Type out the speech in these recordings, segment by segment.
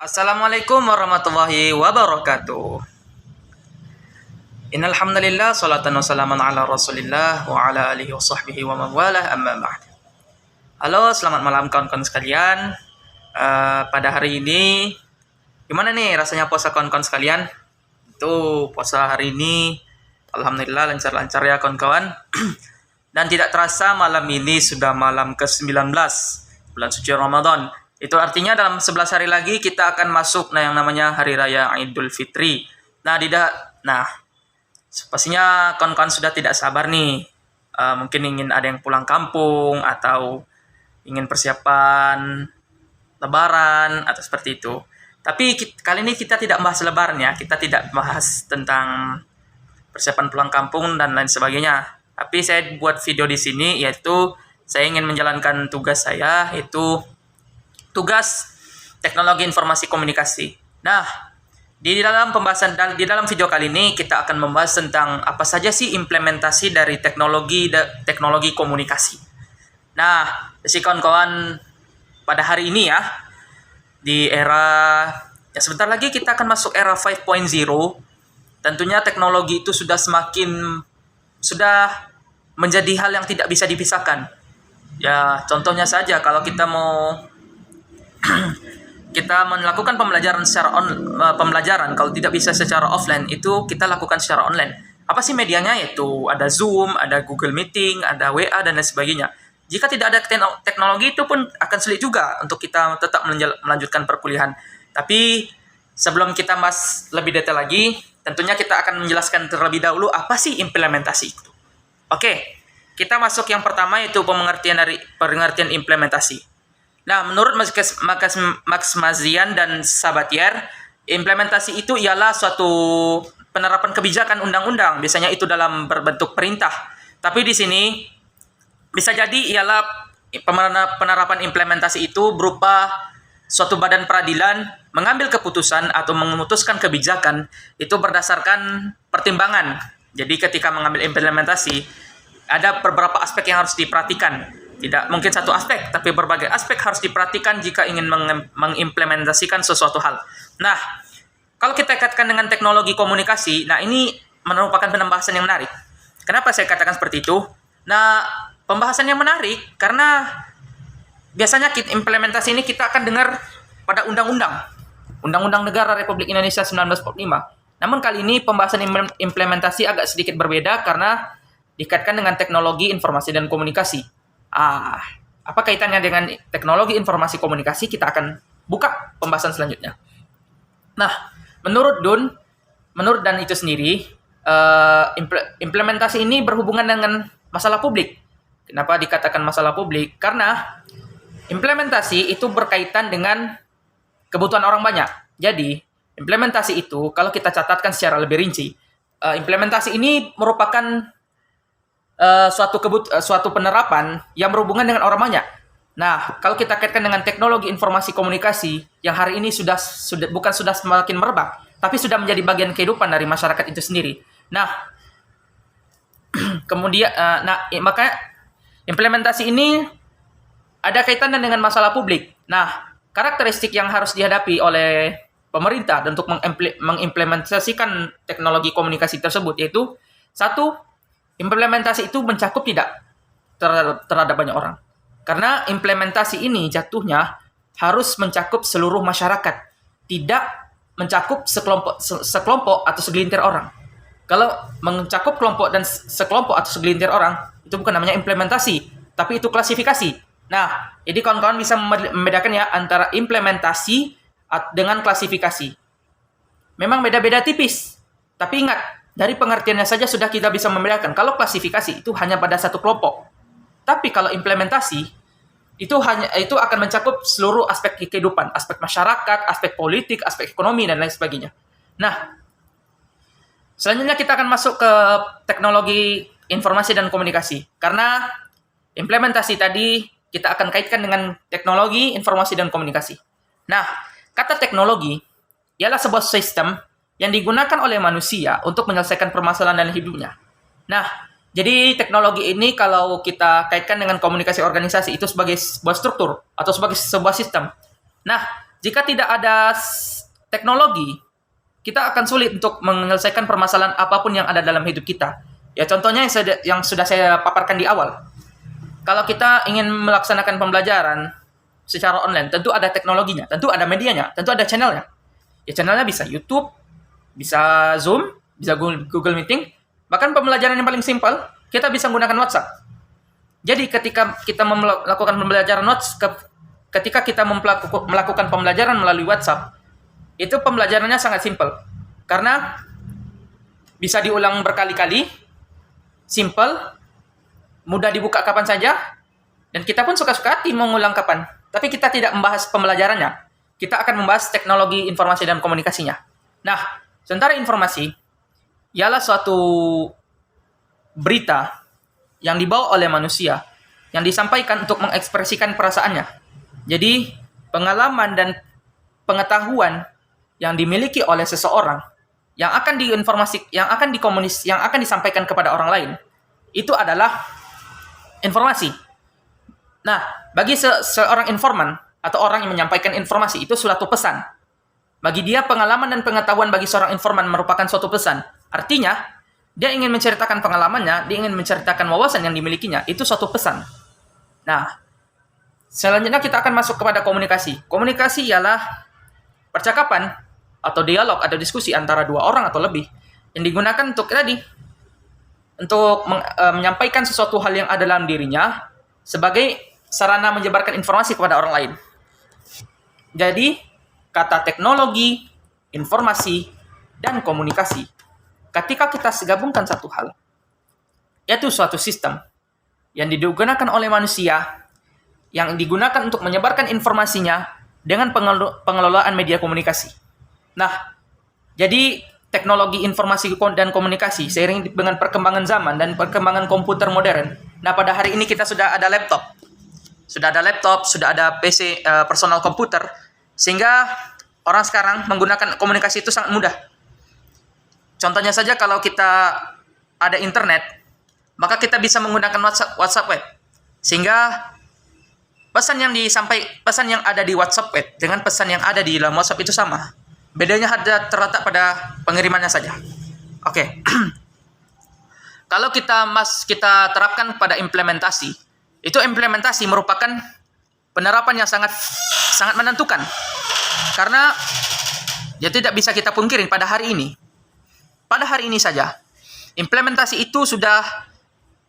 Assalamualaikum warahmatullahi wabarakatuh. Innal hamdalillah salatan wassalaman ala Rasulillah wa ala alihi washabbihi wa man walah amma ba'd. Halo, selamat malam kawan-kawan sekalian. Pada hari ini gimana nih rasanya puasa kawan-kawan sekalian? Itu puasa hari ini alhamdulillah lancar-lancar ya kawan-kawan. Dan tidak terasa malam ini sudah malam ke-19 bulan suci Ramadan. Itu artinya dalam 11 hari lagi kita akan masuk yang namanya Hari Raya Idul Fitri. Pastinya kawan-kawan sudah tidak sabar nih. Mungkin ingin ada yang pulang kampung atau ingin persiapan Lebaran atau seperti itu. Tapi kali ini kita tidak bahas Lebaran ya. Kita tidak bahas tentang persiapan pulang kampung dan lain sebagainya. Tapi saya buat video di sini yaitu saya ingin menjalankan tugas saya, yaitu tugas teknologi informasi komunikasi. Nah, di dalam video kali ini kita akan membahas tentang apa saja sih implementasi dari teknologi komunikasi. Nah, si kawan-kawan pada hari ini ya, di era sebentar lagi kita akan masuk era 5.0. Tentunya teknologi itu sudah menjadi hal yang tidak bisa dipisahkan. Ya, contohnya saja kalau kita melakukan pembelajaran kalau tidak bisa secara offline itu kita lakukan secara online. Apa sih medianya? Yaitu ada Zoom, ada Google Meeting, ada WA dan lain sebagainya. Jika tidak ada teknologi itu pun akan sulit juga untuk kita tetap melanjutkan perkuliahan. Tapi sebelum kita bahas lebih detail lagi, tentunya kita akan menjelaskan terlebih dahulu apa sih implementasi itu. Oke, kita masuk yang pertama yaitu pengertian implementasi. Nah, menurut Max Mazian dan Sabatier, implementasi itu ialah suatu penerapan kebijakan undang-undang, biasanya itu dalam berbentuk perintah. Tapi di sini bisa jadi ialah penerapan implementasi itu berupa suatu badan peradilan mengambil keputusan atau memutuskan kebijakan itu berdasarkan pertimbangan. Jadi ketika mengambil implementasi, ada beberapa aspek yang harus diperhatikan. Tidak mungkin satu aspek, tapi berbagai aspek harus diperhatikan jika ingin mengimplementasikan sesuatu hal. Nah, kalau kita kaitkan dengan teknologi komunikasi, nah ini merupakan pembahasan yang menarik. Kenapa saya katakan seperti itu? Nah, pembahasan yang menarik karena biasanya implementasi ini kita akan dengar pada Undang-Undang Negara Republik Indonesia 1945. Namun kali ini pembahasan implementasi agak sedikit berbeda karena dikaitkan dengan teknologi informasi dan komunikasi. Apa kaitannya dengan teknologi informasi komunikasi? Kita akan buka pembahasan selanjutnya. Nah, menurut Dan itu sendiri, implementasi ini berhubungan dengan masalah publik. Kenapa dikatakan masalah publik? Karena implementasi itu berkaitan dengan kebutuhan orang banyak. Jadi, implementasi itu kalau kita catatkan secara lebih rinci, implementasi ini merupakan suatu penerapan yang berhubungan dengan orang banyak. Nah, kalau kita kaitkan dengan teknologi informasi komunikasi yang hari ini sudah semakin merebak, tapi sudah menjadi bagian kehidupan dari masyarakat itu sendiri. Nah, kemudian makanya implementasi ini ada kaitannya dengan masalah publik. Nah, karakteristik yang harus dihadapi oleh pemerintah untuk mengimplementasikan teknologi komunikasi tersebut yaitu satu, implementasi itu mencakup tidak terhadap banyak orang. Karena implementasi ini jatuhnya harus mencakup seluruh masyarakat, tidak mencakup sekelompok atau segelintir orang. Kalau mencakup sekelompok atau segelintir orang, itu bukan namanya implementasi, tapi itu klasifikasi. Nah, jadi kawan-kawan bisa membedakan ya antara implementasi dengan klasifikasi. Memang beda-beda tipis, tapi ingat, dari pengertiannya saja sudah kita bisa membedakan. Kalau klasifikasi itu hanya pada satu kelompok. Tapi kalau implementasi itu akan mencakup seluruh aspek kehidupan, aspek masyarakat, aspek politik, aspek ekonomi dan lain sebagainya. Nah, selanjutnya kita akan masuk ke teknologi informasi dan komunikasi. Karena implementasi tadi kita akan kaitkan dengan teknologi informasi dan komunikasi. Nah, kata teknologi ialah sebuah sistem yang digunakan oleh manusia untuk menyelesaikan permasalahan dalam hidupnya. Nah, jadi teknologi ini kalau kita kaitkan dengan komunikasi organisasi itu sebagai sebuah struktur atau sebagai sebuah sistem. Nah, Jika tidak ada teknologi, kita akan sulit untuk menyelesaikan permasalahan apapun yang ada dalam hidup kita. Ya contohnya yang sudah saya paparkan di awal. Kalau kita ingin melaksanakan pembelajaran secara online, tentu ada teknologinya, tentu ada medianya, tentu ada channelnya. Ya channelnya bisa YouTube, bisa Zoom, bisa Google Meeting, bahkan pembelajaran yang paling simpel, kita bisa menggunakan WhatsApp. Jadi ketika kita melakukan pembelajaran ketika kita melakukan pembelajaran melalui WhatsApp, itu pembelajarannya sangat simpel. Karena bisa diulang berkali-kali, simpel, mudah dibuka kapan saja, dan kita pun suka-suka hati mau ngulang kapan. Tapi kita tidak membahas pembelajarannya. Kita akan membahas teknologi informasi dan komunikasinya. Nah, sementara informasi ialah suatu berita yang dibawa oleh manusia, yang disampaikan untuk mengekspresikan perasaannya. Jadi, pengalaman dan pengetahuan yang dimiliki oleh seseorang yang akan yang akan disampaikan kepada orang lain, itu adalah informasi. Nah, bagi seorang informan atau orang yang menyampaikan informasi, itu suatu pesan. Bagi dia, pengalaman dan pengetahuan bagi seorang informan merupakan suatu pesan. Artinya, dia ingin menceritakan pengalamannya, dia ingin menceritakan wawasan yang dimilikinya, itu suatu pesan. Nah, selanjutnya kita akan masuk kepada komunikasi. Komunikasi ialah percakapan atau dialog atau diskusi antara dua orang atau lebih yang digunakan untuk menyampaikan sesuatu hal yang ada dalam dirinya sebagai sarana menyebarkan informasi kepada orang lain. Jadi, kata teknologi, informasi, dan komunikasi, ketika kita gabungkan satu hal, yaitu suatu sistem yang digunakan oleh manusia, yang digunakan untuk menyebarkan informasinya dengan pengelolaan media komunikasi. Nah, jadi teknologi informasi dan komunikasi seiring dengan perkembangan zaman dan perkembangan komputer modern. Nah, pada hari ini kita sudah ada laptop. Sudah ada PC, personal komputer, sehingga orang sekarang menggunakan komunikasi itu sangat mudah. Contohnya saja kalau kita ada internet, maka kita bisa menggunakan WhatsApp web. Sehingga pesan yang ada di WhatsApp web dengan pesan yang ada di dalam WhatsApp itu sama. Bedanya terletak pada pengirimannya saja. Oke. Kalau kita terapkan pada implementasi, itu implementasi merupakan penerapan yang sangat menentukan. Karena ya tidak bisa kita pungkirin pada hari ini saja, implementasi itu sudah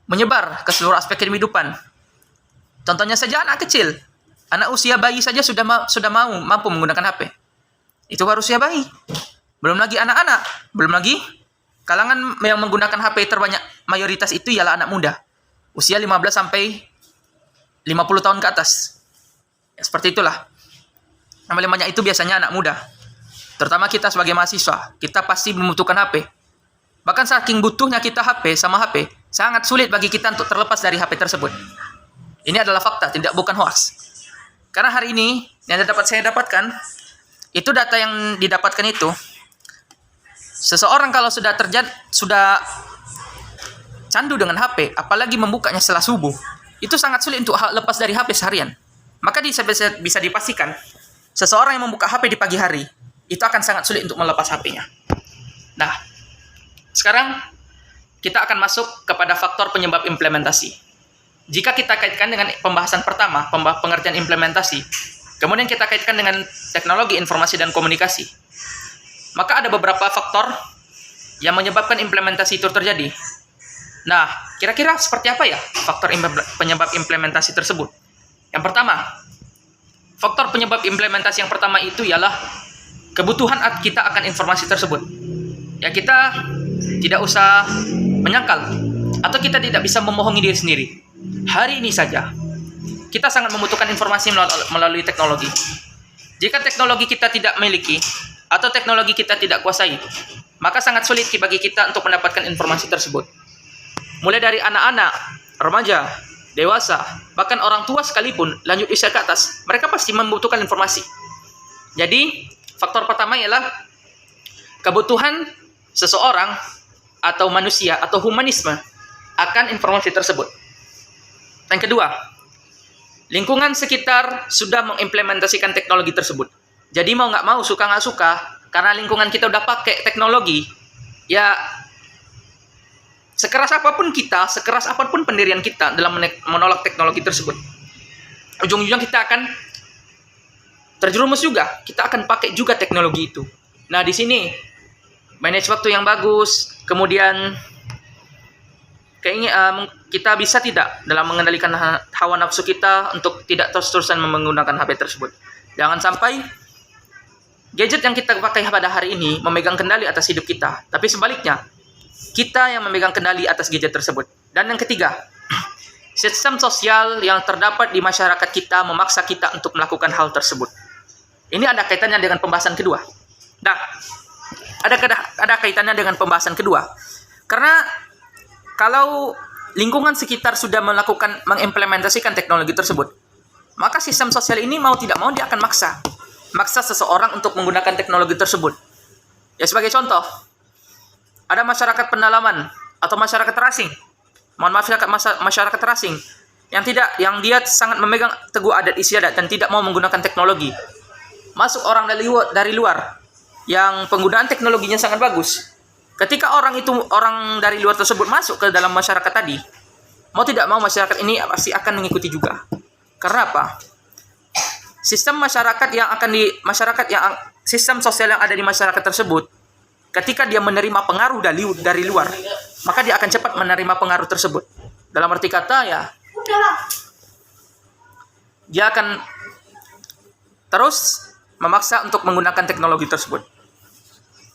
menyebar ke seluruh aspek kehidupan. Contohnya saja anak kecil, anak usia bayi saja sudah mampu menggunakan HP. Itu baru usia bayi. Belum lagi anak-anak, belum lagi kalangan yang menggunakan HP terbanyak mayoritas itu ialah anak muda. Usia 15 sampai 50 tahun ke atas. Ya, seperti itulah. Yang paling banyak itu biasanya anak muda. Terutama kita sebagai mahasiswa, kita pasti membutuhkan HP. Bahkan saking butuhnya kita HP, sangat sulit bagi kita untuk terlepas dari HP tersebut. Ini adalah fakta, bukan hoax. Karena hari ini, yang saya dapatkan, itu data yang didapatkan itu, seseorang kalau sudah candu dengan HP, apalagi membukanya setelah subuh, itu sangat sulit untuk lepas dari HP seharian. Maka bisa dipastikan, seseorang yang membuka HP di pagi hari, itu akan sangat sulit untuk melepas HP-nya. Nah, sekarang kita akan masuk kepada faktor penyebab implementasi. Jika kita kaitkan dengan pembahasan pertama, pengertian implementasi, kemudian kita kaitkan dengan teknologi informasi dan komunikasi, maka ada beberapa faktor yang menyebabkan implementasi itu terjadi. Nah, kira-kira seperti apa ya faktor penyebab implementasi tersebut? Yang pertama, faktor penyebab implementasi yang pertama itu ialah kebutuhan kita akan informasi tersebut. Ya, kita tidak usah menyangkal atau kita tidak bisa memohongi diri sendiri. Hari ini saja kita sangat membutuhkan informasi melalui teknologi. Jika teknologi kita tidak miliki atau teknologi kita tidak kuasai, maka sangat sulit bagi kita untuk mendapatkan informasi tersebut. Mulai dari anak-anak, remaja, dewasa, bahkan orang tua sekalipun lanjut usia ke atas, mereka pasti membutuhkan informasi. Jadi, faktor pertama ialah kebutuhan seseorang atau manusia atau humanisme akan informasi tersebut. Yang kedua, lingkungan sekitar sudah mengimplementasikan teknologi tersebut. Jadi mau nggak mau, suka nggak suka, karena lingkungan kita udah pakai teknologi, ya sekeras apapun pendirian kita dalam menolak teknologi tersebut, ujung-ujungnya kita akan terjerumus juga. Kita akan pakai juga teknologi itu. Nah, di sini manage waktu yang bagus, kemudian kayaknya kita bisa tidak dalam mengendalikan hawa nafsu kita untuk tidak terus-terusan menggunakan HP tersebut. Jangan sampai gadget yang kita pakai pada hari ini memegang kendali atas hidup kita, tapi sebaliknya, kita yang memegang kendali atas gadget tersebut. Dan yang ketiga, sistem sosial yang terdapat di masyarakat kita memaksa kita untuk melakukan hal tersebut. Ini ada kaitannya dengan pembahasan kedua. Nah, ada kaitannya dengan pembahasan kedua. Karena kalau lingkungan sekitar sudah mengimplementasikan teknologi tersebut, maka sistem sosial ini mau tidak mau dia akan maksa seseorang untuk menggunakan teknologi tersebut. Ya, sebagai contoh, ada masyarakat pedalaman atau masyarakat terasing. Masyarakat terasing yang dia sangat memegang teguh adat istiadat dan tidak mau menggunakan teknologi. Masuk orang dari luar yang penggunaan teknologinya sangat bagus. Ketika orang dari luar tersebut masuk ke dalam masyarakat tadi, mau tidak mau masyarakat ini pasti akan mengikuti juga. Karena apa? Sistem sosial yang ada di masyarakat tersebut, ketika dia menerima pengaruh dari luar, maka dia akan cepat menerima pengaruh tersebut. Dalam arti kata, ya, dia akan terus memaksa untuk menggunakan teknologi tersebut.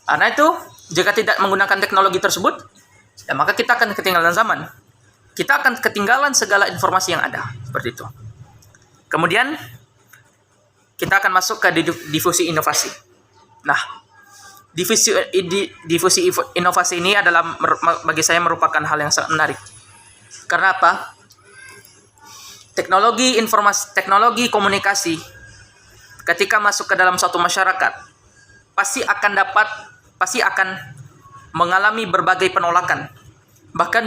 Karena itu, jika tidak menggunakan teknologi tersebut, ya maka kita akan ketinggalan zaman. Kita akan ketinggalan segala informasi yang ada. Seperti itu. Kemudian, kita akan masuk ke difusi inovasi. Nah, difusi inovasi ini adalah bagi saya merupakan hal yang sangat menarik. Karena apa? Teknologi komunikasi ketika masuk ke dalam suatu masyarakat pasti akan mengalami berbagai penolakan. Bahkan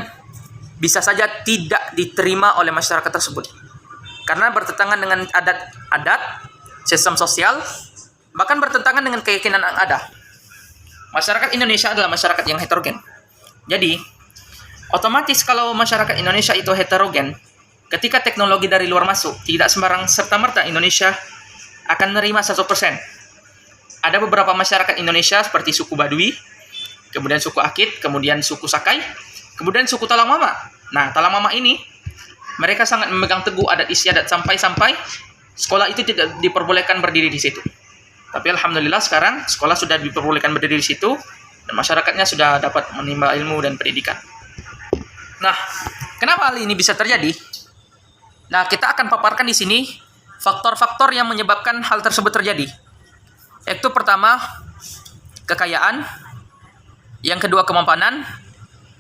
bisa saja tidak diterima oleh masyarakat tersebut. Karena bertentangan dengan adat, sistem sosial, bahkan bertentangan dengan keyakinan yang ada. Masyarakat Indonesia adalah masyarakat yang heterogen. Jadi, otomatis kalau masyarakat Indonesia itu heterogen, ketika teknologi dari luar masuk, tidak sembarang serta-merta Indonesia akan menerima 100%. Ada beberapa masyarakat Indonesia seperti suku Baduy, kemudian suku Akit, kemudian suku Sakai, kemudian suku Talang Mama. Nah, Talang Mama ini, mereka sangat memegang teguh adat istiadat sampai sekolah itu tidak diperbolehkan berdiri di situ. Tapi alhamdulillah sekarang sekolah sudah diperbolehkan berdiri di situ dan masyarakatnya sudah dapat menimba ilmu dan pendidikan. Nah, kenapa hal ini bisa terjadi? Nah, kita akan paparkan di sini faktor-faktor yang menyebabkan hal tersebut terjadi. Yaitu pertama, kekayaan, yang kedua kemapanan,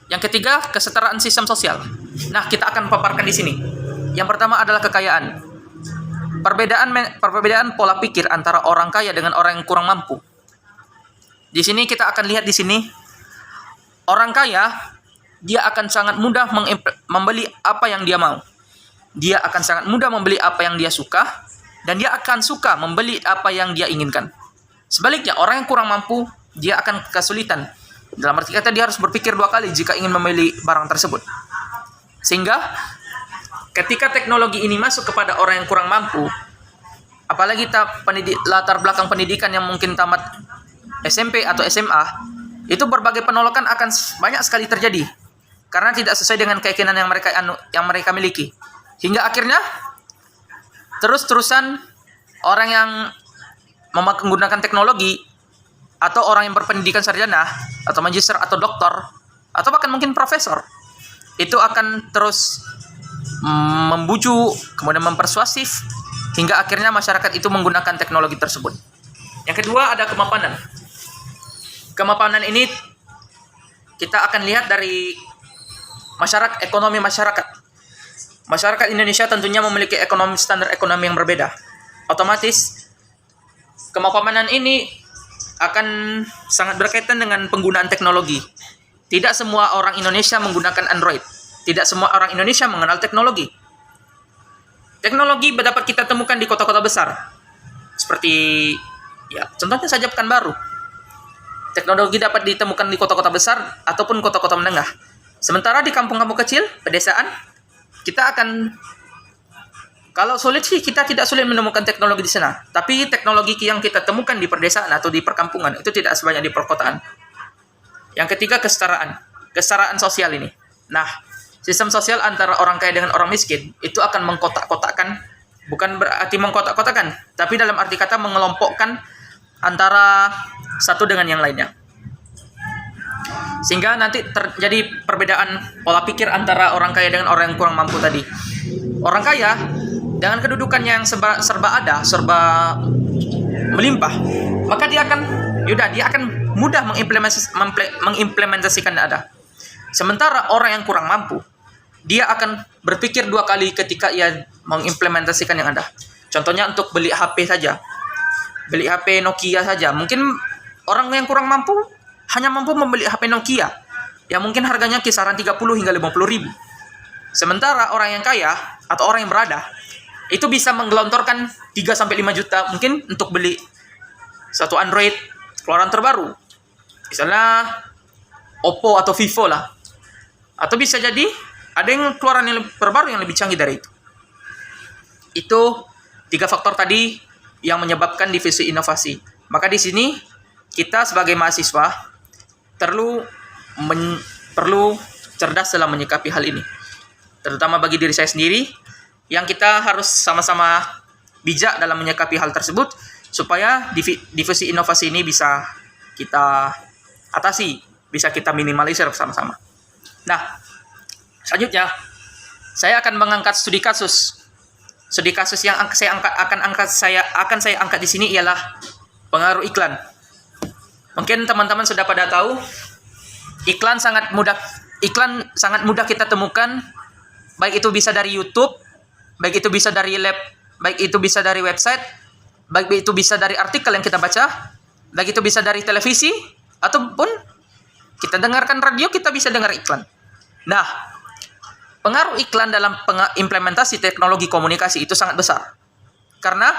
yang ketiga kesetaraan sistem sosial. Nah, kita akan paparkan di sini. Yang pertama adalah kekayaan. Perbedaan pola pikir antara orang kaya dengan orang yang kurang mampu. Di sini kita akan lihat di sini orang kaya dia akan sangat mudah membeli apa yang dia mau. Dia akan sangat mudah membeli apa yang dia suka dan dia akan suka membeli apa yang dia inginkan. Sebaliknya orang yang kurang mampu dia akan kesulitan. Dalam arti kata dia harus berpikir dua kali jika ingin membeli barang tersebut. Sehingga ketika teknologi ini masuk kepada orang yang kurang mampu, apalagi latar belakang pendidikan yang mungkin tamat SMP atau SMA, itu berbagai penolakan akan banyak sekali terjadi karena tidak sesuai dengan keyakinan yang mereka miliki. Hingga akhirnya terus-terusan orang yang menggunakan teknologi atau orang yang berpendidikan sarjana atau magister atau doktor atau bahkan mungkin profesor itu akan terus membujuk, kemudian mempersuasif hingga akhirnya masyarakat itu menggunakan teknologi tersebut. Yang kedua ada kemapanan. Kemapanan ini kita akan lihat dari ekonomi masyarakat. Masyarakat Indonesia tentunya memiliki standar ekonomi yang berbeda. Otomatis kemapanan ini akan sangat berkaitan dengan penggunaan teknologi. Tidak semua orang Indonesia menggunakan Android. Tidak semua orang Indonesia mengenal teknologi. Teknologi dapat kita temukan di kota-kota besar. Seperti Ya, contohnya saja Pekanbaru. Teknologi dapat ditemukan di kota-kota besar ataupun kota-kota menengah. Sementara di kampung-kampung kecil, pedesaan, kita akan, kalau sulit sih kita tidak sulit menemukan teknologi di sana. Tapi teknologi yang kita temukan di pedesaan atau di perkampungan itu tidak sebanyak di perkotaan. Yang ketiga, kesetaraan. Kesetaraan sosial ini. Nah, sistem sosial antara orang kaya dengan orang miskin itu akan mengkotak-kotakkan, bukan berarti mengkotak-kotakkan, tapi dalam arti kata mengelompokkan antara satu dengan yang lainnya. Sehingga nanti terjadi perbedaan pola pikir antara orang kaya dengan orang yang kurang mampu tadi. Orang kaya dengan kedudukannya yang serba ada, serba melimpah, maka dia akan mudah mengimplementasikan ada. Sementara orang yang kurang mampu, dia akan berpikir dua kali ketika ia mengimplementasikan yang ada. Contohnya untuk beli HP saja. Beli HP Nokia saja. Mungkin orang yang kurang mampu hanya mampu membeli HP Nokia yang mungkin harganya kisaran 30 hingga 50 ribu. Sementara orang yang kaya atau orang yang berada itu bisa menggelontorkan 3-5 juta mungkin untuk beli satu Android keluaran terbaru. Misalnya Oppo atau Vivo lah. Atau bisa jadi ada yang keluaran yang terbaru yang lebih canggih dari itu. Itu 3 faktor tadi yang menyebabkan divisi inovasi. Maka di sini kita sebagai mahasiswa perlu cerdas dalam menyikapi hal ini. Terutama bagi diri saya sendiri, yang kita harus sama-sama bijak dalam menyikapi hal tersebut supaya divisi inovasi ini bisa kita atasi, bisa kita minimalisir bersama-sama. Nah, selanjutnya saya akan mengangkat studi kasus. Studi kasus yang saya angkat di sini ialah pengaruh iklan. Mungkin teman-teman sudah pada tahu, iklan sangat mudah kita temukan, baik itu bisa dari YouTube, baik itu bisa dari baik itu bisa dari website, baik itu bisa dari artikel yang kita baca, baik itu bisa dari televisi, ataupun kita dengarkan radio, kita bisa dengar iklan. Nah, pengaruh iklan dalam implementasi teknologi komunikasi itu sangat besar. Karena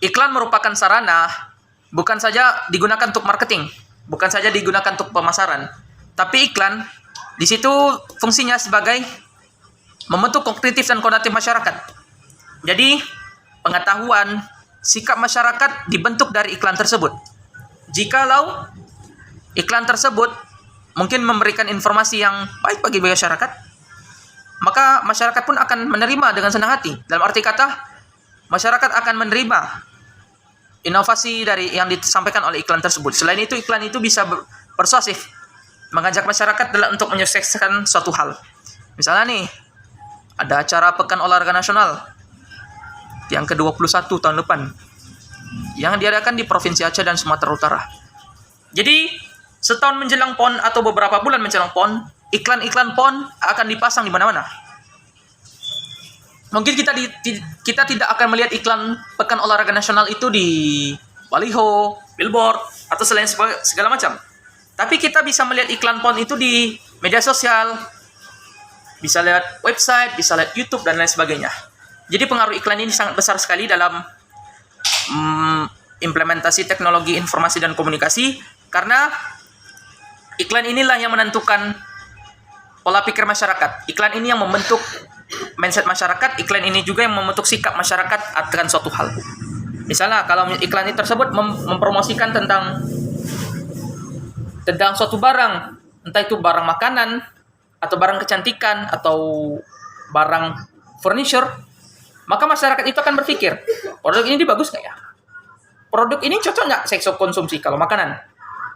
iklan merupakan sarana bukan saja digunakan untuk marketing, bukan saja digunakan untuk pemasaran, tapi iklan di situ fungsinya sebagai membentuk kognitif dan kodatif masyarakat. Jadi, pengetahuan, sikap masyarakat dibentuk dari iklan tersebut. Jikalau iklan tersebut mungkin memberikan informasi yang baik bagi masyarakat, maka masyarakat pun akan menerima dengan senang hati. Dalam arti kata, masyarakat akan menerima inovasi dari yang disampaikan oleh iklan tersebut. Selain itu, iklan itu bisa persuasif, mengajak masyarakat untuk menyukseskan suatu hal. Misalnya nih, ada acara Pekan Olahraga Nasional yang ke-21 tahun depan, yang diadakan di Provinsi Aceh dan Sumatera Utara. Jadi, setahun menjelang PON atau beberapa bulan menjelang PON, iklan-iklan PON akan dipasang di mana-mana. Mungkin kita tidak akan melihat iklan Pekan Olahraga Nasional itu di baliho, billboard, atau selain segala macam. Tapi kita bisa melihat iklan PON itu di media sosial, bisa lihat website, bisa lihat YouTube, dan lain sebagainya. Jadi pengaruh iklan ini sangat besar sekali dalam implementasi teknologi informasi dan komunikasi, karena iklan inilah yang menentukan pola pikir masyarakat. Iklan ini yang membentuk mindset masyarakat. Iklan ini juga yang membentuk sikap masyarakat akan suatu hal. Misalnya kalau iklan ini tersebut mempromosikan tentang suatu barang, entah itu barang makanan, atau barang kecantikan, atau barang furniture, maka masyarakat itu akan berpikir, produk ini bagus nggak ya? Produk ini cocok nggak saya konsumsi kalau makanan?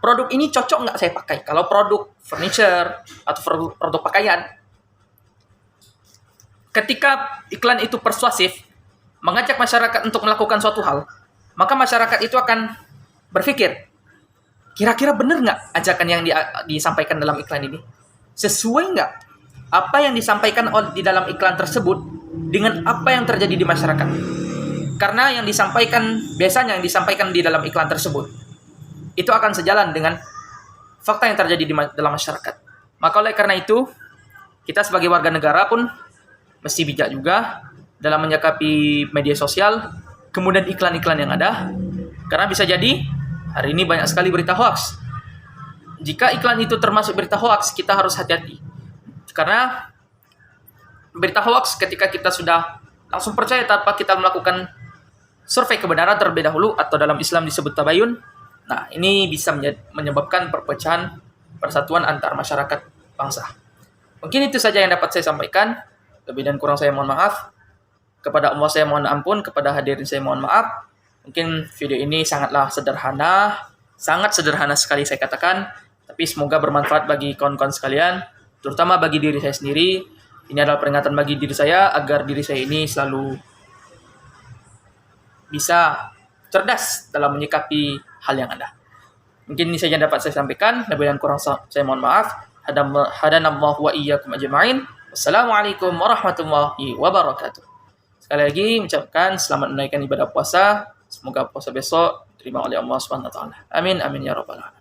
Produk ini cocok nggak saya pakai? Kalau produk furniture atau produk pakaian. Ketika iklan itu persuasif, mengajak masyarakat untuk melakukan suatu hal, maka masyarakat itu akan berpikir, kira-kira benar nggak ajakan yang disampaikan dalam iklan ini? Sesuai nggak apa yang disampaikan di dalam iklan tersebut dengan apa yang terjadi di masyarakat? Karena yang disampaikan, biasanya yang disampaikan di dalam iklan tersebut, itu akan sejalan dengan fakta yang terjadi dalam masyarakat. Maka oleh karena itu, kita sebagai warga negara pun mesti bijak juga dalam menyikapi media sosial, kemudian iklan-iklan yang ada, Karena bisa jadi hari ini banyak sekali berita hoax. Jika iklan itu termasuk berita hoax, kita harus hati-hati. Karena berita hoax ketika kita sudah langsung percaya tanpa kita melakukan survei kebenaran terlebih dahulu, atau dalam Islam disebut tabayun. Nah, ini bisa menyebabkan perpecahan persatuan antar masyarakat bangsa. Mungkin itu saja yang dapat saya sampaikan. Lebih dan kurang saya mohon maaf. Kepada Allah saya mohon ampun, kepada hadirin saya mohon maaf. Mungkin video ini sangat sederhana sekali saya katakan, tapi semoga bermanfaat bagi kawan-kawan sekalian, terutama bagi diri saya sendiri. Ini adalah peringatan bagi diri saya agar diri saya ini selalu bisa cerdas dalam menyikapi hal yang ada. Mungkin ini saja yang dapat saya sampaikan. Lebih dan kurang saya mohon maaf. Hadanallahu wa iyyakum ajma'in. Wassalamualaikum warahmatullahi wabarakatuh. Sekali lagi mengucapkan selamat menunaikan ibadah puasa. Semoga puasa besok diterima oleh Allah Subhanahu wa taala. Amin amin ya rabbal alamin.